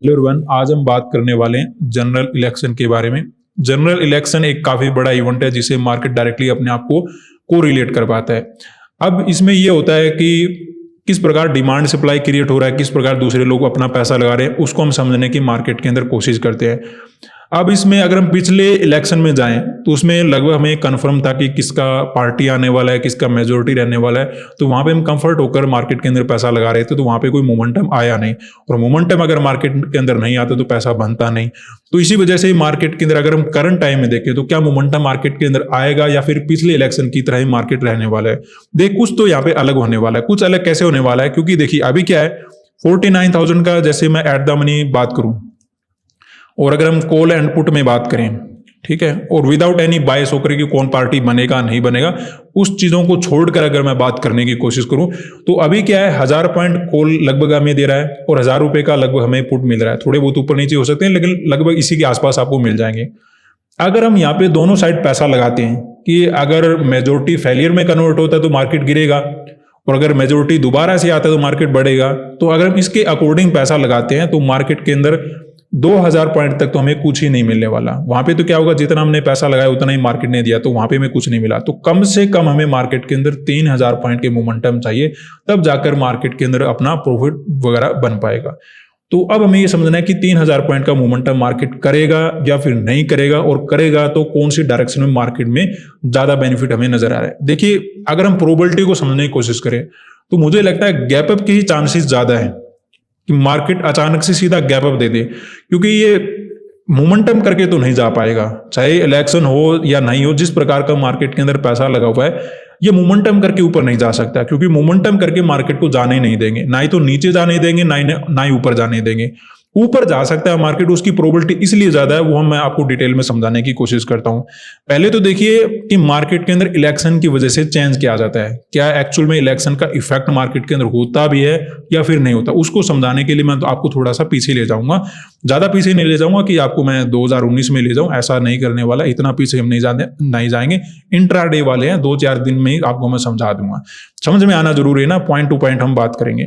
Hello everyone, आज हम बात करने वाले हैं जनरल इलेक्शन के बारे में। जनरल इलेक्शन एक काफी बड़ा इवेंट है जिसे मार्केट डायरेक्टली अपने आप को कोरिलेट कर पाता है। अब इसमें यह होता है कि किस प्रकार डिमांड सप्लाई क्रिएट हो रहा है, किस प्रकार दूसरे लोग अपना पैसा लगा रहे हैं, उसको हम समझने की मार्केट के अंदर कोशिश करते हैं। अब इसमें अगर हम पिछले इलेक्शन में जाएं तो उसमें लगभग हमें कंफर्म था कि किसका पार्टी आने वाला है, किसका मेजोरिटी रहने वाला है, तो वहां पे हम कंफर्ट होकर मार्केट के अंदर पैसा लगा रहे थे, तो वहां पे कोई मोमेंटम आया नहीं। और मोमेंटम अगर मार्केट के अंदर नहीं आता तो पैसा बनता नहीं। तो इसी वजह से मार्केट के अंदर अगर हम करंट टाइम में देखें तो क्या मोमेंटम मार्केट के अंदर आएगा या फिर पिछले इलेक्शन की तरह ही मार्केट रहने वाला है। देख, कुछ तो यहाँ पे अलग होने वाला है। कुछ अलग कैसे होने वाला है, क्योंकि देखिए अभी क्या है 49,000 का, जैसे मैं एट द मनी बात करूं और अगर हम कॉल एंड पुट में बात करें, ठीक है, और विदाउट एनी बायस होकर कि कौन पार्टी बनेगा नहीं बनेगा, उस चीजों को छोड़कर अगर मैं बात करने की कोशिश करूं तो अभी क्या है 1000 पॉइंट कॉल लगभग हमें दे रहा है और 1000 रुपए का लगभग हमें पुट मिल रहा है। थोड़े बहुत ऊपर नीचे हो सकते हैं लेकिन लगभग इसी के आसपास आपको मिल जाएंगे। अगर हम यहाँ पे दोनों साइड पैसा लगाते हैं कि अगर मेजोरिटी फेलियर में कन्वर्ट होता है तो मार्केट गिरेगा और अगर मेजोरिटी दोबारा से आता है तो मार्केट बढ़ेगा, तो अगर हम इसके अकॉर्डिंग पैसा लगाते हैं तो मार्केट के अंदर 2000 पॉइंट तक तो हमें कुछ ही नहीं मिलने वाला। वहां पे तो क्या होगा, जितना हमने पैसा लगाया उतना ही मार्केट ने दिया, तो वहां पे हमें कुछ नहीं मिला। तो कम से कम हमें मार्केट के अंदर 3000 पॉइंट के मोमेंटम चाहिए, तब जाकर मार्केट के अंदर अपना प्रॉफिट वगैरह बन पाएगा। तो अब हमें ये समझना है कि 3000 पॉइंट का मोमेंटम मार्केट करेगा या फिर नहीं करेगा, और करेगा तो कौन सी डायरेक्शन में मार्केट में ज्यादा बेनिफिट हमें नजर आ रहा है। देखिए, अगर हम प्रोबेबिलिटी को समझने की कोशिश करें तो मुझे लगता है गैप अप के ही चांसेस ज्यादा है कि मार्केट अचानक से सीधा गैप अप दे दे, क्योंकि ये मोमेंटम करके तो नहीं जा पाएगा। चाहे इलेक्शन हो या नहीं हो, जिस प्रकार का मार्केट के अंदर पैसा लगा हुआ है, ये मोमेंटम करके ऊपर नहीं जा सकता, क्योंकि मोमेंटम करके मार्केट को जाने नहीं देंगे, ना ही तो नीचे जाने देंगे, ना ही ऊपर जाने देंगे। ऊपर जा सकता है मार्केट, उसकी प्रोबेबिलिटी इसलिए ज्यादा है, वो मैं आपको डिटेल में समझाने की कोशिश करता हूं। पहले तो देखिए कि मार्केट के अंदर इलेक्शन की वजह से चेंज किया जाता है, क्या एक्चुअल में इलेक्शन का इफेक्ट मार्केट के अंदर होता भी है या फिर नहीं होता। उसको समझाने के लिए मैं तो आपको थोड़ा सा पीछे ले जाऊंगा, ज्यादा पीछे नहीं ले जाऊंगा कि आपको मैं 2019 में ले जाऊं, ऐसा नहीं करने वाला, इतना पीछे हम नहीं जाएंगे। इंट्राडे वाले हैं, 2-4 दिन में ही आपको मैं समझा दूंगा। समझ में आना जरूरी है ना, पॉइंट टू पॉइंट हम बात करेंगे।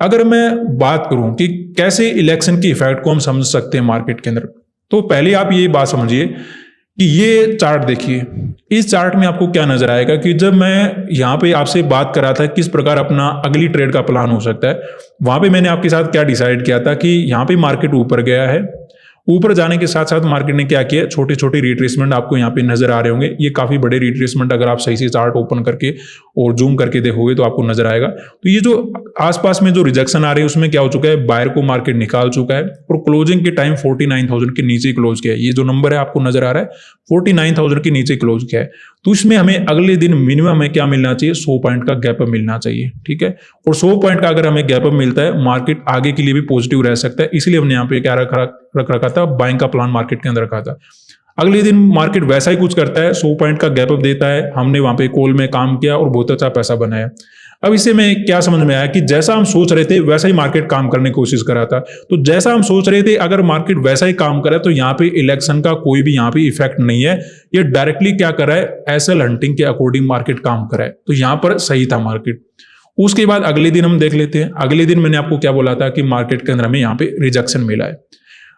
अगर मैं बात करूं कि कैसे इलेक्शन की इफेक्ट को हम समझ सकते हैं मार्केट के अंदर, तो पहले आप ये बात समझिए कि ये चार्ट देखिए। इस चार्ट में आपको क्या नजर आएगा कि जब मैं यहां पे आपसे बात कर रहा था किस प्रकार अपना अगली ट्रेड का प्लान हो सकता है, वहां पे मैंने आपके साथ क्या डिसाइड किया था कि यहां पे मार्केट ऊपर गया है, ऊपर जाने के साथ साथ मार्केट ने क्या किया, छोटे छोटे रिट्रेसमेंट आपको यहाँ पे नजर आ रहे होंगे। ये काफी बड़े रिट्रेसमेंट, अगर आप सही से चार्ट ओपन करके और जूम करके देखोगे तो आपको नजर आएगा। तो ये जो आसपास में जो रिजेक्शन आ रही है उसमें क्या हो चुका है, बायर को मार्केट निकाल चुका है और क्लोजिंग के टाइम 49,000 के नीचे क्लोज किया है। ये जो नंबर है आपको नजर आ रहा है 49,000 के नीचे क्लोज किया है। तो इसमें हमें अगले दिन मिनिमम हमें क्या मिलना चाहिए, 100 पॉइंट का गैप अप मिलना चाहिए, ठीक है। और 100 पॉइंट का अगर हमें गैप अप मिलता है, मार्केट आगे के लिए भी पॉजिटिव रह सकता है। इसलिए हमने यहाँ पे क्या रख रखा था, बाइंग का प्लान मार्केट के अंदर रखा था। अगले दिन मार्केट वैसा ही कुछ करता है, 100 पॉइंट का गैप अप देता है, हमने वहां पे कॉल में काम किया और बहुत अच्छा पैसा बनाया। अब इससे में क्या समझ में आया कि जैसा हम सोच रहे थे वैसा ही मार्केट काम करने की कोशिश कर रहा था। तो जैसा हम सोच रहे थे अगर मार्केट वैसा ही काम करे तो यहाँ पे इलेक्शन का कोई भी यहाँ पे इफेक्ट नहीं है, ये डायरेक्टली क्या कर रहा है, एसएल हंटिंग के अकॉर्डिंग मार्केट काम कर रहा है। तो यहाँ पर सही था मार्केट। उसके बाद अगले दिन हम देख लेते हैं। अगले दिन मैंने आपको क्या बोला था कि मार्केट के अंदर हमें यहाँ पे रिजेक्शन मिला है।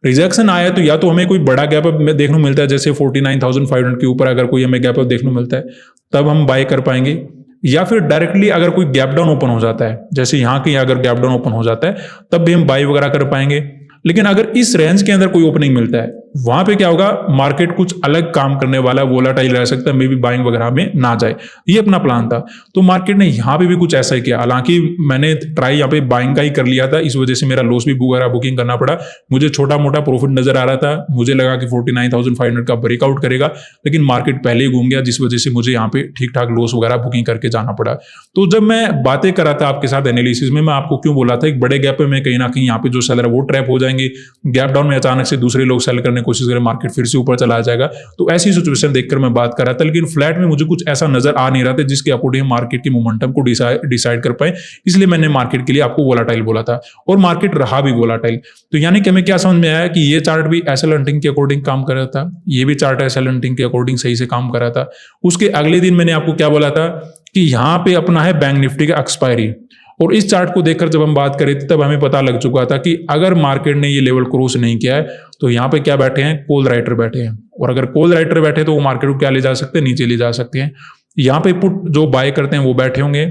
रिजेक्शन आया तो या तो हमें कोई बड़ा गैप अप देखने को मिलता है, जैसे 49,500 के ऊपर अगर कोई हमें गैप अप देखने को मिलता है तब हम बाय कर पाएंगे, या फिर डायरेक्टली अगर कोई गैप डाउन ओपन हो जाता है, जैसे यहाँ की अगर गैप डाउन ओपन हो जाता है तब भी हम बाय वगैरह कर पाएंगे। लेकिन अगर इस रेंज के अंदर कोई ओपनिंग मिलता है, वहां पे क्या होगा, मार्केट कुछ अलग काम करने वाला, वोलाटाइल रह सकता है, मे बी बाइंग वगैरह में ना जाए। ये अपना प्लान था। तो मार्केट ने यहाँ पे भी कुछ ऐसा ही किया। हालांकि मैंने ट्राई यहाँ पे बाइंग का ही कर लिया था, इस वजह से मेरा लॉस भी वगैरह बुकिंग करना पड़ा। मुझे छोटा मोटा प्रॉफिट नजर आ रहा था, मुझे लगा कि 49,500 का ब्रेकआउट करेगा, लेकिन मार्केट पहले ही घूम गया, जिस वजह से मुझे यहाँ पे ठीक ठाक लॉस वगैरह बुकिंग करके जाना पड़ा। तो जब मैं बातें कर रहा था आपके साथ एनालिसिस में, मैं आपको क्यों बोला था एक बड़े गैप में कहीं ना कहीं यहाँ पे जो सेलर है वो ट्रैप हो जाएंगे, गैप डाउन में अचानक से दूसरे लोग सेल करने की कोशिश करें, मार्केट फिर से ऊपर चला जाएगा। तो ऐसी सिचुएशन देखकर मैं बात कर रहा था, लेकिन फ्लैट में मुझे कुछ ऐसा नजर आ नहीं रहा था जिसके अकॉर्डिंग मार्केट की मोमेंटम को डिसाइड कर पाए। इसलिए मैंने मार्केट के लिए आपको वोलाटाइल बोला था और मार्केट रहा भी वोलाटाइल। तो यानी कि हमें क्या समझ में आया कि ये चार्ट भी एसएल हंटिंग के अकॉर्डिंग काम कर रहा था, ये भी चार्ट एसएल हंटिंग के अकॉर्डिंग सही से काम कर रहा था। उसके अगले दिन मैंने आपको क्या बोला था कि यहां पे अपना है बैंक निफ्टी का एक्सपायरी, और इस चार्ट को देखकर जब हम बात करें तब हमें पता लग चुका था कि अगर मार्केट ने ये लेवल क्रॉस नहीं किया है तो यहाँ पे क्या बैठे हैं, कॉल राइटर बैठे हैं। और अगर कॉल राइटर बैठे तो वो मार्केट को क्या ले जा सकते हैं, नीचे ले जा सकते हैं। यहाँ पे पुट जो बाय करते हैं वो बैठे होंगे।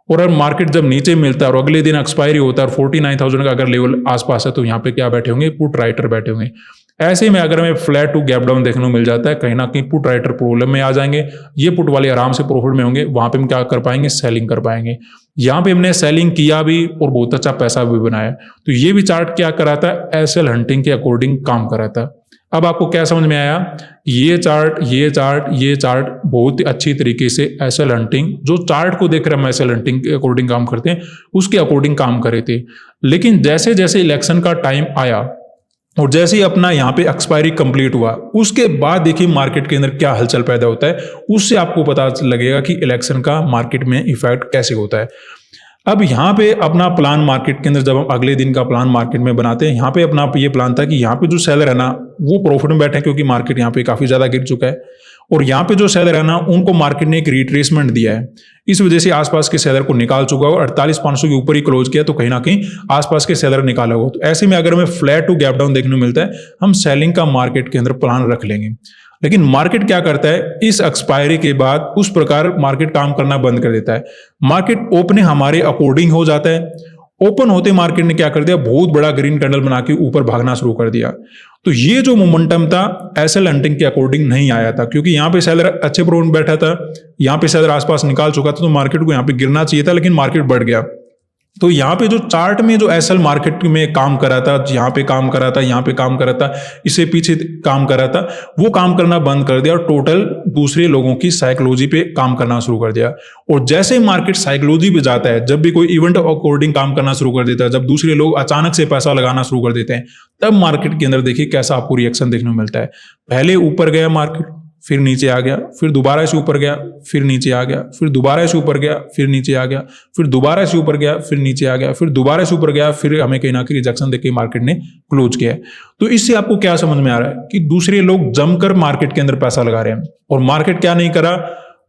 और अगर मार्केट जब नीचे मिलता है और अगले दिन एक्सपायरी होता है और 49,000 का अगर लेवल आसपास है तो यहाँ पे क्या बैठे होंगे, पुट राइटर बैठे होंगे। ऐसे में अगर हमें फ्लैट टू गैप डाउन देखने को मिल जाता है, कहीं ना कहीं पुट राइटर प्रॉब्लम में आ जाएंगे, ये पुट वाले आराम से प्रॉफिट में होंगे, वहां पे हम क्या कर पाएंगे, सेलिंग कर पाएंगे। यहाँ पे हमने सेलिंग किया भी और बहुत अच्छा पैसा भी बनाया। तो ये भी चार्ट क्या कराता है, एसएल हंटिंग के अकॉर्डिंग काम कराता है। अब आपको क्या समझ में आया, ये चार्ट बहुत ही अच्छी तरीके से एसएल हंटिंग, जो चार्ट को देख रहे हम एसएल हंटिंग के अकॉर्डिंग काम करते हैं, उसके अकॉर्डिंग काम करे थे। लेकिन जैसे जैसे इलेक्शन का टाइम आया और जैसे ही अपना यहाँ पे एक्सपायरी कंप्लीट हुआ, उसके बाद देखिए मार्केट के अंदर क्या हलचल पैदा होता है, उससे आपको पता लगेगा कि इलेक्शन का मार्केट में इफेक्ट कैसे होता है। अब यहाँ पे अपना प्लान मार्केट के अंदर जब हम अगले दिन का प्लान मार्केट में बनाते हैं, यहाँ पे अपना ये प्लान था कि यहाँ पे जो सेलर है ना वो प्रॉफिट में बैठे हैं क्योंकि मार्केट यहाँ पे काफी ज्यादा गिर चुका है। और यहाँ पे जो सेलर है ना उनको मार्केट ने एक रिट्रेसमेंट दिया है, इस वजह से आसपास के सेलर को निकाल चुका है और 48,500 के ऊपर ही क्लोज किया, तो कहीं ना कहीं आसपास के सेलर निकाला होगा। तो ऐसे में अगर हमें फ्लैट टू गैप डाउन देखने को मिलता है, हम सेलिंग का मार्केट के अंदर प्लान रख लेंगे। लेकिन मार्केट क्या करता है, इस एक्सपायरी के बाद उस प्रकार मार्केट काम करना बंद कर देता है। मार्केट ओपनिंग हमारे अकॉर्डिंग हो जाता है। ओपन होते मार्केट ने क्या कर दिया, बहुत बड़ा ग्रीन कैंडल बना के ऊपर भागना शुरू कर दिया। तो ये जो मोमेंटम था एसएल हंटिंग के अकॉर्डिंग नहीं आया था, क्योंकि यहाँ पे सेलर अच्छे प्रोन बैठा था, यहाँ पे सेलर आसपास निकाल चुका था, तो मार्केट को यहाँ पे गिरना चाहिए था, लेकिन मार्केट बढ़ गया। तो यहाँ पे जो चार्ट में जो एसएल मार्केट में काम करा था, यहाँ पे काम करा था, यहाँ पे काम करा था, इससे पीछे काम करा था, वो काम करना बंद कर दिया और टोटल दूसरे लोगों की साइकोलॉजी पे काम करना शुरू कर दिया। और जैसे मार्केट साइकोलॉजी पे जाता है, जब भी कोई इवेंट अकॉर्डिंग काम करना शुरू कर देता है, जब दूसरे लोग अचानक से पैसा लगाना शुरू कर देते हैं, तब मार्केट के अंदर देखिए कैसा आपको रिएक्शन देखने को मिलता है। पहले ऊपर गया मार्केट, फिर नीचे आ गया, फिर दोबारा से ऊपर गया, फिर नीचे आ गया, फिर दोबारा से ऊपर गया, फिर नीचे आ गया, फिर दोबारा से ऊपर गया, फिर नीचे आ गया, फिर दोबारा से ऊपर गया, फिर हमें कहीं ना कहीं रिजेक्शन देके मार्केट ने क्लोज किया है। तो इससे आपको क्या समझ में आ रहा है कि दूसरे लोग जमकर मार्केट के अंदर पैसा लगा रहे हैं और मार्केट क्या नहीं करा,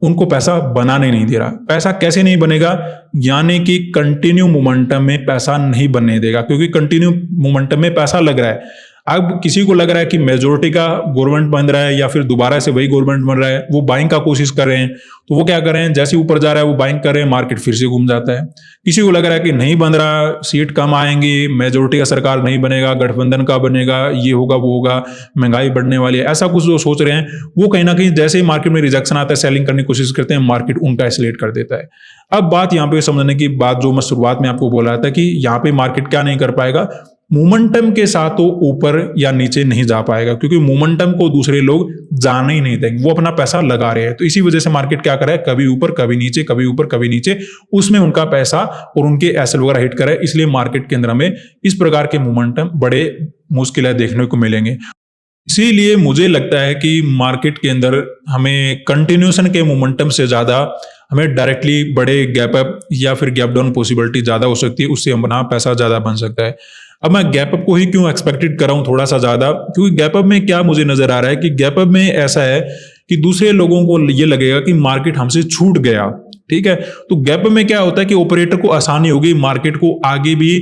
उनको पैसा बनाने नहीं दे रहा। पैसा कैसे नहीं बनेगा, यानी कि कंटिन्यू मोमेंटम में पैसा नहीं बनने देगा, क्योंकि कंटिन्यू मोमेंटम में पैसा लग रहा है। अब किसी को लग रहा है कि मेजोरिटी का गवर्नमेंट बन रहा है या फिर दोबारा से वही गवर्नमेंट बन रहा है, वो बाइंग का कोशिश कर रहे हैं, तो वो क्या कर रहे हैं, जैसे ऊपर जा रहा है वो बाइंग कर रहे हैं, मार्केट फिर से घूम जाता है। किसी को लग रहा है कि नहीं बन रहा, सीट कम आएंगी, मेजोरिटी का सरकार नहीं बनेगा, गठबंधन का बनेगा, ये होगा वो होगा, महंगाई बढ़ने वाली है, ऐसा कुछ जो सोच रहे हैं, वो कहीं ना कहीं जैसे ही मार्केट में रिजेक्शन आता है, सेलिंग करने की कोशिश करते हैं, मार्केट उनका एस्केलेट कर देता है। अब बात यहाँ पे समझने की बात जो मैं शुरुआत में आपको बोल रहा था कि यहाँ पे मार्केट क्या नहीं कर पाएगा, मोमेंटम के साथ तो ऊपर या नीचे नहीं जा पाएगा, क्योंकि मोमेंटम को दूसरे लोग जाने ही नहीं देंगे, वो अपना पैसा लगा रहे हैं। तो इसी वजह से मार्केट क्या कर रहा है, कभी ऊपर कभी नीचे, कभी ऊपर कभी नीचे, उसमें उनका पैसा और उनके एसेट वगैरह हिट कर रहा है। इसलिए मार्केट के अंदर में इस प्रकार के मोमेंटम बड़े मुश्किल देखने को मिलेंगे। इसीलिए मुझे लगता है कि मार्केट के अंदर हमें कंटिन्यूएशन के मोमेंटम से ज्यादा हमें डायरेक्टली बड़े गैप अप या फिर गैप डाउन पॉसिबिलिटी ज्यादा हो सकती है, उससे हमारा पैसा ज्यादा बन सकता है। अब मैं गैप अप को ही क्यों एक्सपेक्टेड कर रहा हूं थोड़ा सा ज्यादा, क्योंकि गैप अप में क्या मुझे नजर आ रहा है कि गैप अप में ऐसा है कि दूसरे लोगों को ये लगेगा कि मार्केट हमसे छूट गया, ठीक है। तो गैप अप में क्या होता है कि ऑपरेटर को आसानी होगी मार्केट को आगे भी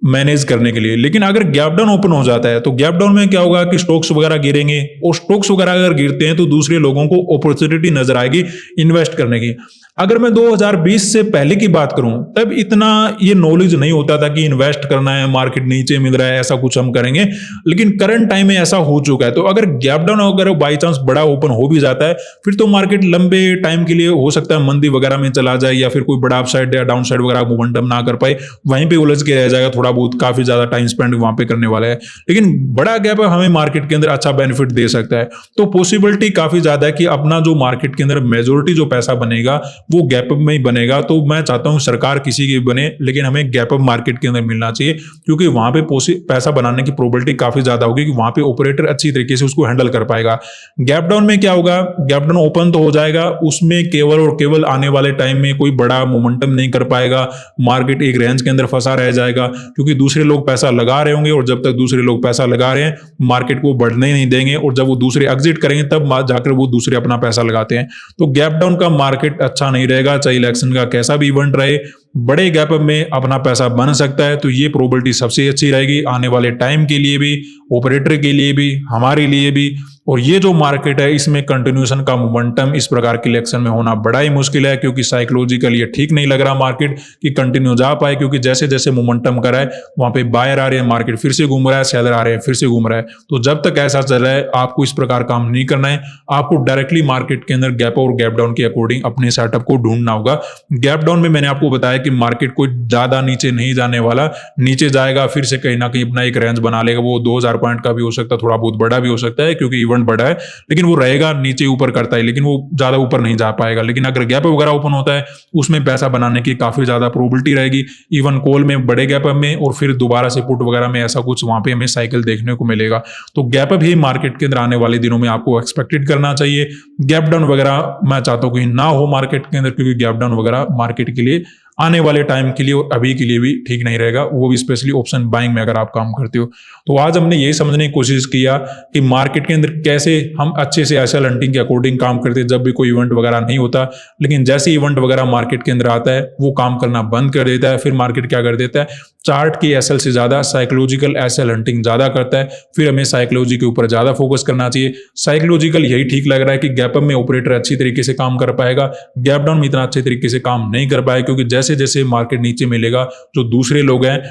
मैनेज करने के लिए। लेकिन अगर गैप डाउन ओपन हो जाता है तो गैप डाउन में क्या होगा कि स्टॉक्स वगैरह गिरेंगे, और स्टॉक्स वगैरह अगर गिरते हैं तो दूसरे लोगों को अपॉर्चुनिटी नजर आएगी इन्वेस्ट करने की। अगर मैं 2020 से पहले की बात करूं तब इतना ये नॉलेज नहीं होता था कि इन्वेस्ट करना है, मार्केट नीचे मिल रहा है, ऐसा कुछ हम करेंगे। लेकिन करंट टाइम में ऐसा हो चुका है। तो अगर गैप डाउन अगर बाई चांस बड़ा ओपन हो भी जाता है, फिर तो मार्केट लंबे टाइम के लिए हो सकता है मंदी वगैरह में चला जाए, या फिर कोई बड़ा अपसाइड या डाउन साइड वगैरह मोमेंटम ना कर पाए, वहीं पे उलझ के रह जाएगा, थोड़ा बहुत काफी ज्यादा टाइम स्पेंड वहां पे करने वाला है। लेकिन बड़ा गैप हमें मार्केट के अंदर अच्छा बेनिफिट दे सकता है। तो पॉसिबिलिटी काफी ज्यादा है कि अपना जो मार्केट के अंदर मेजोरिटी जो पैसा बनेगा वो गैप अप में बनेगा। तो मैं चाहता हूं सरकार किसी की बने, लेकिन हमें गैप अप मार्केट के अंदर मिलना चाहिए, क्योंकि वहां पे पैसा बनाने की प्रोबेबिलिटी काफी ज्यादा होगी कि वहां पे ऑपरेटर अच्छी तरीके से उसको हैंडल कर पाएगा। गैप डाउन में क्या होगा, गैप डाउन ओपन तो हो जाएगा, उसमें केवल और केवल आने वाले टाइम में कोई बड़ा मोमेंटम नहीं कर पाएगा, मार्केट एक रेंज के अंदर फंसा रह जाएगा, क्योंकि दूसरे लोग पैसा लगा रहे होंगे, और जब तक दूसरे लोग पैसा लगा रहे हैं मार्केट को बढ़ने नहीं देंगे, और जब वो दूसरे एग्जिट करेंगे तब जाकर वो दूसरे अपना पैसा लगाते हैं। तो गैप डाउन का मार्केट अच्छा नहीं रहेगा, चाहे इलेक्शन का कैसा भी इवेंट रहे, बड़े गैप अप में अपना पैसा बन सकता है। तो ये प्रोबेबिलिटी सबसे अच्छी रहेगी आने वाले टाइम के लिए भी, ऑपरेटर के लिए भी, हमारे लिए भी। और ये जो मार्केट है इसमें कंटिन्यूएशन का मोमेंटम इस प्रकार के इलेक्शन में होना बड़ा ही मुश्किल है, क्योंकि साइकोलॉजिकल ये ठीक नहीं लग रहा मार्केट कि कंटिन्यू जा पाए, क्योंकि जैसे जैसे मोमेंटम कर रहा है वहां पे बायर आ रहे हैं, मार्केट फिर से घूम रहा है, सेलर आ रहे हैं फिर से घूम रहा है। तो जब तक ऐसा चल रहा है आपको इस प्रकार काम नहीं करना है, आपको डायरेक्टली मार्केट के अंदर गैप और गैप डाउन के अकॉर्डिंग अपने सेटअप को ढूंढना होगा। गैप डाउन में मैंने आपको बताया कि मार्केट को ज्यादा नीचे नहीं जाने वाला, नीचे जाएगा फिर से कहीं ना कहीं अपना एक रेंज बना लेगा, वो 2000 पॉइंट का भी हो सकता है, थोड़ा बहुत बड़ा भी हो सकता है क्योंकि इवेंट बड़ा है, लेकिन वो रहेगा नीचे ऊपर करता है, लेकिन वो ज्यादा ऊपर नहीं जा पाएगा। लेकिन अगर गैप वगैरह ओपन होता है उसमें पैसा बनाने की काफी ज्यादा प्रोबेबिलिटी रहेगी, इवन कॉल में बड़े गैप अप में, और फिर दोबारा से पुट वगैरह में ऐसा कुछ वहां पे हमें साइकिल देखने को मिलेगा। तो गैप अप ही मार्केट के अंदर आने वाले दिनों में आपको एक्सपेक्टेड करना चाहिए। गैप डाउन वगैरह मैं चाहता हूं कि ना हो मार्केट के अंदर, क्योंकि गैप डाउन वगैरह मार्केट के लिए आने वाले टाइम के लिए और अभी के लिए भी ठीक नहीं रहेगा, वो भी स्पेशली ऑप्शन बाइंग में अगर आप काम करते हो। तो आज हमने यही समझने की कोशिश किया कि मार्केट के अंदर कैसे हम अच्छे से एसएल हंटिंग के अकॉर्डिंग काम करते हैं जब भी कोई इवेंट वगैरह नहीं होता, लेकिन जैसे इवेंट वगैरह मार्केट के अंदर आता है वो काम करना बंद कर देता है। फिर मार्केट क्या कर देता है, चार्ट की एसएल से ज्यादा साइकोलॉजिकल एसएल हंटिंग ज्यादा करता है। फिर हमें साइकोलॉजी के ऊपर ज्यादा फोकस करना चाहिए। साइकोलॉजिकल यही ठीक लग रहा है कि गैप अप में ऑपरेटर अच्छी तरीके से काम कर पाएगा, गैप डाउन में इतना अच्छे तरीके से काम नहीं कर पाएगा, क्योंकि जैसे जैसे मार्केट नीचे मिलेगा जो दूसरे लोग हैं,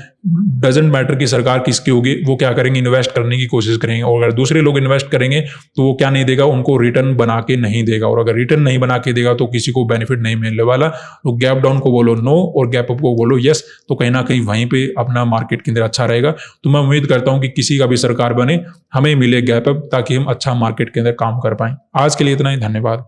डजेंट मैटर की सरकार किसकी होगी, वो क्या करेंगे, इन्वेस्ट करने की कोशिश करेंगे। और अगर दूसरे लोग इन्वेस्ट करेंगे तो वो क्या नहीं देगा, उनको रिटर्न बना के नहीं देगा, और अगर रिटर्न नहीं बना के देगा तो किसी को बेनिफिट नहीं मिलने वाला। तो गैप डाउन को बोलो नो और गैप अप को बोलो यस, तो कहीं ना कहीं वहीं पे अपना मार्केट के अंदर अच्छा रहेगा। तो मैं उम्मीद करता हूं कि किसी का भी सरकार बने, हमें मिले गैप अप, ताकि हम अच्छा मार्केट के अंदर काम कर पाएं। आज के लिए इतना ही, धन्यवाद।